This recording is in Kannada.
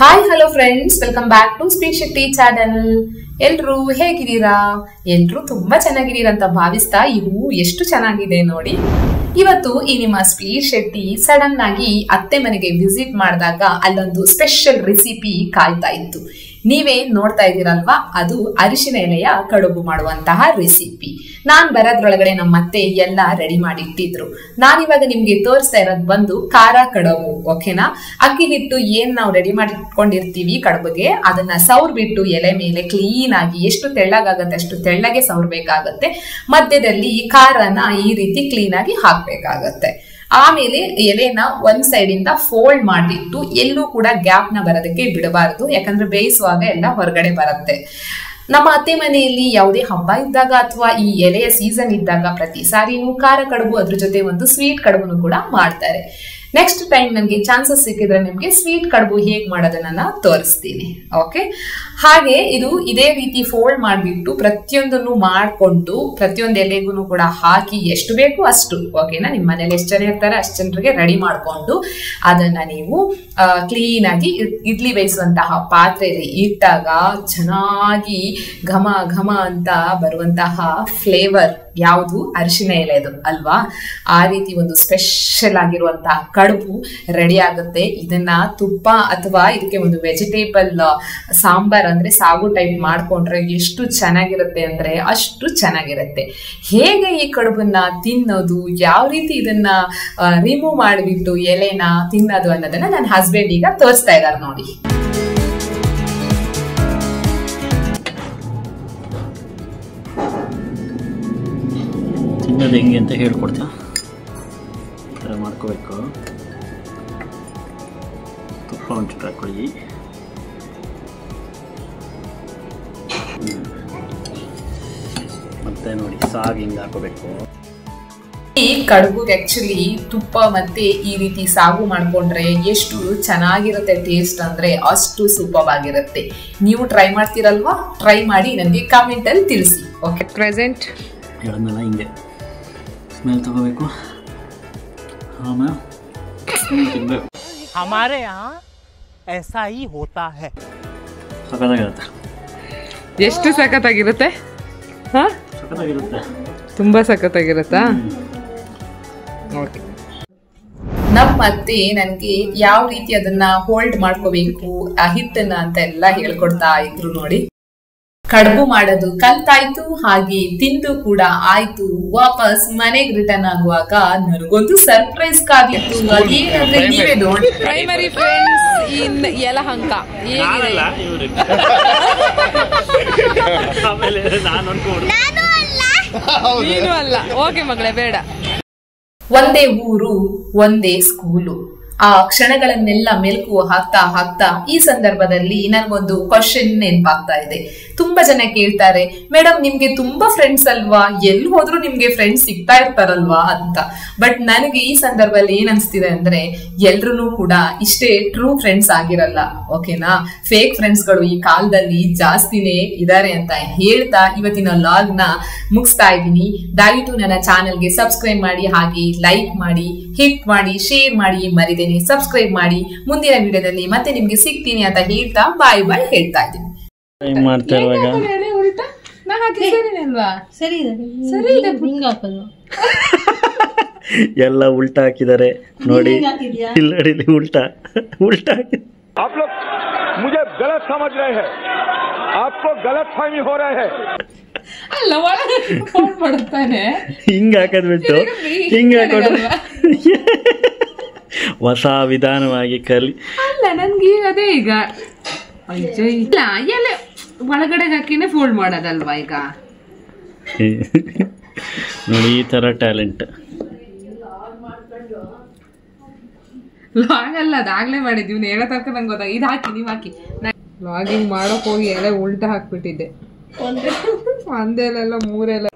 Hi hello friends, welcome back to speak Shetty channel. ಎಲ್ರು ಹೇಗಿದ್ದೀರಾ? ಎಲ್ರು ತುಂಬಾ ಚೆನ್ನಾಗಿದ್ದೀರಾ ಅಂತ ಭಾವಿಸ್ತಾ ಇವು ಎಷ್ಟು ಚೆನ್ನಾಗಿದೆ ನೋಡಿ. ಇವತ್ತು ಈ ನಿಮ್ಮ ಸ್ಪೀಕ್ ಶೆಟ್ಟಿ ಸಡನ್ ಆಗಿ ಅತ್ತೆ ಮನೆಗೆ ವಿಸಿಟ್ ಮಾಡಿದಾಗ ಅಲ್ಲೊಂದು ಸ್ಪೆಷಲ್ ರೆಸಿಪಿ ಕಾಯ್ತಾ ಇತ್ತು. ನೀವೇ ನೋಡ್ತಾ ಇದ್ದೀರಲ್ವಾ, ಅದು ಅರಿಶಿನ ಎಲೆಯ ಕಡುಬು ಮಾಡುವಂತಹ ರೆಸಿಪಿ. ನಾನ್ ಬರೋದ್ರೊಳಗಡೆ ನಮ್ಮ ಅತ್ತೆ ಎಲ್ಲ ರೆಡಿ ಮಾಡಿ ಇಟ್ಟಿದ್ರು. ನಾನಿವಾಗ ನಿಮ್ಗೆ ತೋರಿಸ್ತಾ ಇರೋದು ಬಂದು ಖಾರ ಕಡುಬು, ಓಕೆನಾ? ಅಕ್ಕಿ ಹಿಟ್ಟು ಏನ್ ನಾವು ರೆಡಿ ಮಾಡಿ ಇಟ್ಕೊಂಡಿರ್ತೀವಿ ಕಡುಬಿಗೆ, ಅದನ್ನ ಸೌರ್ ಬಿಟ್ಟು ಎಲೆ ಮೇಲೆ ಕ್ಲೀನ್ ಆಗಿ ಎಷ್ಟು ತೆಳ್ಳಗಾಗತ್ತೆ ಅಷ್ಟು ತೆಳ್ಳಗೆ ಸೌರ್ಬೇಕಾಗತ್ತೆ. ಮಧ್ಯದಲ್ಲಿ ಖಾರನ ಈ ರೀತಿ ಕ್ಲೀನ್ ಆಗಿ ಹಾಕ್ಬೇಕಾಗತ್ತೆ. ಆಮೇಲೆ ಎಲೆನ ಒಂದ್ ಸೈಡ್ ಇಂದ ಫೋಲ್ಡ್ ಮಾಡಿಟ್ಟು ಎಲ್ಲೂ ಕೂಡ ಗ್ಯಾಪ್ ನ ಬರೋದಕ್ಕೆ ಬಿಡಬಾರದು, ಯಾಕಂದ್ರೆ ಬೇಯಿಸುವಾಗ ಎಲ್ಲ ಹೊರಗಡೆ ಬರುತ್ತೆ. ನಮ್ಮ ಅತ್ತೆ ಮನೆಯಲ್ಲಿ ಯಾವುದೇ ಹಬ್ಬ ಇದ್ದಾಗ ಅಥವಾ ಈ ಎಲೆಯ ಸೀಸನ್ ಇದ್ದಾಗ ಪ್ರತಿ ಸಾರಿನೂ ಖಾರ ಕಡುಬು ಅದ್ರ ಜೊತೆ ಒಂದು ಸ್ವೀಟ್ ಕಡುಬುನು ಕೂಡ ಮಾಡ್ತಾರೆ. ನೆಕ್ಸ್ಟ್ ಟೈಮ್ ನನಗೆ ಚಾನ್ಸಸ್ ಸಿಕ್ಕಿದ್ರೆ ನಿಮ್ಗೆ ಸ್ವೀಟ್ ಕಡುಬು ಹೇಗ್ ಮಾಡೋದನ್ನ ತೋರಿಸ್ತೀನಿ. ಓಕೆ, ಹಾಗೆ ಇದು ಇದೇ ರೀತಿ ಫೋಲ್ಡ್ ಮಾಡಿಬಿಟ್ಟು ಪ್ರತಿಯೊಂದನ್ನು ಮಾಡಿಕೊಂಡು ಪ್ರತಿಯೊಂದು ಎಲೆಗೂ ಕೂಡ ಹಾಕಿ ಎಷ್ಟು ಬೇಕು ಅಷ್ಟು, ಓಕೆನಾ? ನಿಮ್ಮ ಮನೇಲಿ ಎಷ್ಟು ಜನ ಇರ್ತಾರೆ ಅಷ್ಟು ಜನರಿಗೆ ರೆಡಿ ಮಾಡಿಕೊಂಡು ಅದನ್ನ ನೀವು ಕ್ಲೀನ್ ಆಗಿ ಇಡ್ಲಿ ಬೇಯಿಸುವಂತಹ ಪಾತ್ರೆಯಲ್ಲಿ ಇಟ್ಟಾಗ ಚೆನ್ನಾಗಿ ಘಮ ಘಮ ಅಂತ ಬರುವಂತಹ ಫ್ಲೇವರ್ ಯಾವುದು? ಅರಿಶಿನ ಎಲೆದು ಅಲ್ವಾ? ಆ ರೀತಿ ಒಂದು ಸ್ಪೆಷಲ್ ಆಗಿರುವಂತಹ ಕಡುಬು ರೆಡಿ ಆಗುತ್ತೆ. ಇದನ್ನ ತುಪ್ಪ ಅಥವಾ ಇದಕ್ಕೆ ಒಂದು ವೆಜಿಟೇಬಲ್ ಸಾಂಬಾರ್ ಅಂದ್ರೆ ಸಾಗು ಟೈಪ್ ಮಾಡ್ಕೊಂಡ್ರೆ ಎಷ್ಟು ಚೆನ್ನಾಗಿರುತ್ತೆ ಅಂದ್ರೆ ಅಷ್ಟು ಚೆನ್ನಾಗಿರುತ್ತೆ. ಹೇಗೆ ಈ ಕಡುಬನ್ನ ತಿನ್ನೋದು, ಯಾವ ರೀತಿ ಇದನ್ನ ರಿಮೂವ್ ಮಾಡಿಬಿಟ್ಟು ಎಲೆನ ತಿನ್ನೋದು ಅನ್ನೋದನ್ನ ನನ್ನ ಹಸ್ಬೆಂಡ್ ಈಗ ತೋರಿಸ್ತಾ ಇದ್ದಾರೆ ನೋಡಿ. ತಿನ್ನೋದು ಹೆಂಗೆ ಅಂತ ಹೇಳ್ಕೊಡ್ತಾ ಈ ಥರ ಮಾಡ್ಕೋಬೇಕು. ತುಪ್ಪ ಒಂಚೂರು ಹಾಕೊಳ್ಳಿ. ಮತ್ತೆ ನೋಡಿ ಸಾಗು ಹಿಂಗೆ ಹಾಕೋಬೇಕು. ಈ ಕಡುಬುಗೆ ಆಕ್ಚುಲಿ ತುಪ್ಪ ಮತ್ತೆ ಈ ರೀತಿ ಸಾಗು ಮಾಡ್ಕೊಂಡ್ರೆ ಎಷ್ಟು ಚೆನ್ನಾಗಿರುತ್ತೆ ಟೇಸ್ಟ್ ಅಂದ್ರೆ ಅಷ್ಟು ಸೂಪರ್ ಆಗಿರುತ್ತೆ. ನೀವು ಟ್ರೈ ಮಾಡ್ತೀರಲ್ವಾ? ಟ್ರೈ ಮಾಡಿ ನನಗೆ ಕಾಮೆಂಟ್ ಅಲ್ಲಿ ತಿಳಿಸಿ. ಓಕೆ, ಪ್ರೆಸೆಂಟ್ ಹೇಳದ್ನಲ್ಲ ಹಿಂಗೆ ಸ್ಮೆಲ್ ತಗೋಬೇಕು. ಆಮೇಲೆ ತಿನ್ಬೇಕು. हमारे यहाँ ऐसा ही होता है. ಸಖತ್ತಾಗಿರುತ್ತೆ. ಎಷ್ಟು ಸಖತ್ತಾಗಿರುತ್ತೆ? ಹಾ, ಸಖತ್ತಾಗಿರುತ್ತೆ, ತುಂಬಾ ಸಖತ್ತಾಗಿರುತ್ತಾ? ಓಕೆ. ನಮ್ಮ ಅತ್ತೆ ನನಗೆ ಯಾವ ರೀತಿ ಅದನ್ನ ಹೋಲ್ಡ್ ಮಾಡ್ಕೋಬೇಕು ಆ ಹಿಟ್ಟನ್ನ ಅಂತ ಎಲ್ಲ ಹೇಳ್ಕೊಡ್ತಾ ಇದ್ರು ನೋಡಿ. ಕಡುಬು ಮಾಡೋದು ಕಲ್ತಾಯ್ತು, ಹಾಗೆ ತಿಂದು ಕೂಡ ಆಯ್ತು. ವಾಪಸ್ ಮನೆಗೆ ರಿಟರ್ನ್ ಆಗುವಾಗ ನನಗೊಂದು ಸರ್ಪ್ರೈಸ್ ಕಾದಿತ್ತು. ಅದೇನಂದ್ರೆ ನೀವೇ ನೋಡಿ. Primary friends in Yelahanka. ನೀನು ಅಲ್ಲ, ಓಕೆ ಮಗಳೇ, ಬೇಡ. ಒಂದೇ ಊರು ಒಂದೇ ಸ್ಕೂಲು, ಆ ಕ್ಷಣಗಳನ್ನೆಲ್ಲ ಮೆಲುಕು ಹಾಕ್ತಾ ಹಾಕ್ತಾ ಈ ಸಂದರ್ಭದಲ್ಲಿ ನನಗೊಂದು ಕ್ವಶನ್ ನೆನಪಾಗ್ತಾ ಇದೆ. ತುಂಬಾ ಜನ ಕೇಳ್ತಾರೆ, ಮೇಡಮ್ ನಿಮ್ಗೆ ತುಂಬಾ ಫ್ರೆಂಡ್ಸ್ ಅಲ್ವಾ, ಎಲ್ಲಿ ಹೋದ್ರು ನಿಮ್ಗೆ ಫ್ರೆಂಡ್ಸ್ ಸಿಗ್ತಾ ಇರ್ತಾರಲ್ವಾ ಅಂತ. ಬಟ್ ನನಗೆ ಈ ಸಂದರ್ಭದಲ್ಲಿ ಏನ್ ಅನ್ಸ್ತಿದೆ ಅಂದ್ರೆ ಎಲ್ರು ಕೂಡ ಇಷ್ಟೇ ಟ್ರೂ ಫ್ರೆಂಡ್ಸ್ ಆಗಿರಲ್ಲ, ಓಕೆನಾ? ಫೇಕ್ ಫ್ರೆಂಡ್ಸ್ ಗಳು ಈ ಕಾಲದಲ್ಲಿ ಜಾಸ್ತಿನೇ ಇದಾರೆ ಅಂತ ಹೇಳ್ತಾ ಇವತ್ತಿನ ಲಾಗ್ ನ ಮುಗಿಸ್ತಾ ಇದ್ದೀನಿ. ದಯವಿಟ್ಟು ನನ್ನ ಚಾನೆಲ್ಗೆ ಸಬ್ಸ್ಕ್ರೈಬ್ ಮಾಡಿ, ಹಾಗೆ ಲೈಕ್ ಮಾಡಿ, ಹಿಟ್ ಮಾಡಿ, ಶೇರ್ ಮಾಡಿ, ಮರಿದೇನೆ ಸಬ್ಸ್ಕ್ರೈಬ್ ಮಾಡಿ. ಮುಂದಿನ ವಿಡಿಯೋದಲ್ಲಿ ಮತ್ತೆ ನಿಮ್ಗೆ ಸಿಗ್ತೀನಿ ಅಂತ ಹೇಳ್ತಾ ಬಾಯ್ ಬಾಯ್ ಹೇಳ್ತಾ ಇದ್ದೀನಿ. ಮಾಡ್ತಾ ಇರುವಾಗ ಎಲ್ಲ ಉಲ್ಟಾ ಹಾಕಿದ್ದಾರೆ ನೋಡಿ. ಇಲ್ಲಿ ಉಲ್ಟಾ ಉಲ್ಟಾ ಹಾಕಿ. आप लोग मुझे गलत समझ रहे हैं, आपको गलत फहमी हो रहा है. ಅಲ್ಲ, ಫೋನ್ ಮಾಡುತ್ತಾನೆ. ಹಿಂಗ ಹಾಕೋದ್ ಬಿಟ್ಟು ಹಿಂಗ ಹಾಕೋದು ಹೊಸ ವಿಧಾನವಾಗಿ ಕಲಿ. ಅಲ್ಲ, ನನ್ಗೆ ಈಗ ಅದೇ ಈಗ ಇಲ್ಲ ಎಲ್ಲ ಒಳಗಡೆ ಹಾಕಿನೇ ಫೋಲ್ಡ್ ಮಾಡೋದಲ್ವಾ ಈಗ. ನೋಡಿ ಈ ತರ ಟ್ಯಾಲೆಂಟ್. ಲಾಗ್ ಅಲ್ಲ, ಅದಾಗ್ಲೇ ಮಾಡಿದ್ವಿ. ಇವ್ನು ಹೇಳೋ ತನಕ ನಂಗೆ ಗೊತ್ತಾಗ. ಇದು ಹಾಕಿ, ನೀವು ಹಾಕಿ. ಲಾಗಿಂಗ್ ಮಾಡೋಕ್ ಹೋಗಿ ಎಲ್ಲ ಉಲ್ಟಾ ಹಾಕ್ಬಿಟ್ಟಿದ್ದೆ. ಒಂದೇಲೆಲ್ಲ ಮೂರೆಲ್ಲ.